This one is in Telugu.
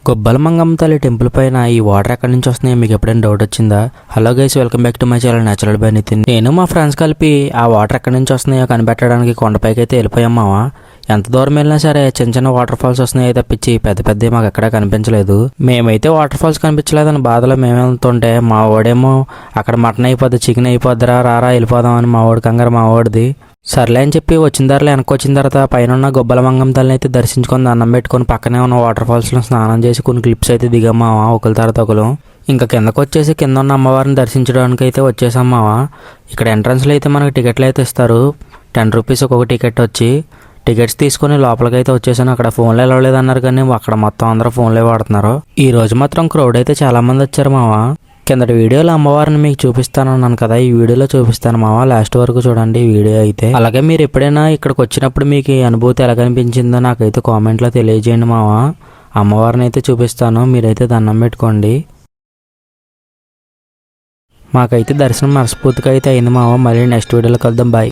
కొబ్బలమంగమ్మ తల్లి టెంపుల్ పైన ఈ వాటర్ ఎక్కడి నుంచి వస్తున్నాయో మీకు ఎప్పుడైనా డౌట్ వచ్చిందా? Hello guys, welcome back to my channel natural by Nitin. నేను మా ఫ్రెండ్స్ కలిపి ఆ వాటర్ ఎక్కడి నుంచి వస్తున్నాయో కనిపెట్టడానికి కొండపైకి అయితే వెళ్ళిపోయాం మావా. ఎంత దూరం వెళ్ళినా సరే చిన్న చిన్న వాటర్ ఫాల్స్ వస్తున్నాయి తప్పించి పెద్ద పెద్ద మాకు ఎక్కడా కనిపించలేదు. మేమైతే వాటర్ ఫాల్స్ కనిపించలేదని బాధలో మేము వెళ్తుంటే మా వాడేమో అక్కడ మటన్ అయిపోద్ది, చికెన్ అయిపోద్దిరా, రారా వెళ్ళిపోదాం అని మా వాడు కంగారు మా వాడిది. సర్లే అని చెప్పి వచ్చిన ధరలో వెనక్కి వచ్చిన తర్వాత పైన ఉన్న గొబ్బలమంగమ్మ తల్లిని అయితే దర్శించుకొని దండం పెట్టుకొని పక్కనే ఉన్న వాటర్ ఫాల్స్లో స్నానం చేసి కొన్ని క్లిప్స్ అయితే దిగమ్మావా ఒకరి తర్వాత ఒకరు. ఇంకా కిందకు వచ్చేసి కింద ఉన్న అమ్మవారిని దర్శించడానికి అయితే వచ్చేసామావా. ఇక్కడ ఎంట్రన్స్లో అయితే మనకి టికెట్లు అయితే ఇస్తారు. 10 రూపీస్ ఒక్కొక్క టికెట్ వచ్చి. టికెట్స్ తీసుకుని లోపలికి అయితే వచ్చేసాను. అక్కడ ఫోన్లు వెళ్ళలేదు అన్నారు కానీ అక్కడ మొత్తం అందరూ ఫోన్లే వాడుతున్నారు. ఈ రోజు మాత్రం క్రౌడ్ అయితే చాలా మంది వచ్చారు మావా. కిందటి వీడియోలో అమ్మవారిని మీకు చూపిస్తాను అన్నాను కదా, ఈ వీడియోలో చూపిస్తాను మావా. లాస్ట్ వరకు చూడండి ఈ వీడియో అయితే. అలాగే మీరు ఎప్పుడైనా ఇక్కడికి వచ్చినప్పుడు మీకు ఈ అనుభూతి ఎలా కనిపించిందో నాకైతే కామెంట్లో తెలియజేయండి మావా. అమ్మవారిని అయితే చూపిస్తాను, మీరైతే దండం పెట్టుకోండి. మాకైతే దర్శనం మనస్ఫూర్తిగా అయితే అయింది మావా. మళ్ళీ నెక్స్ట్ వీడియోలో కలుద్దాం, బాయ్.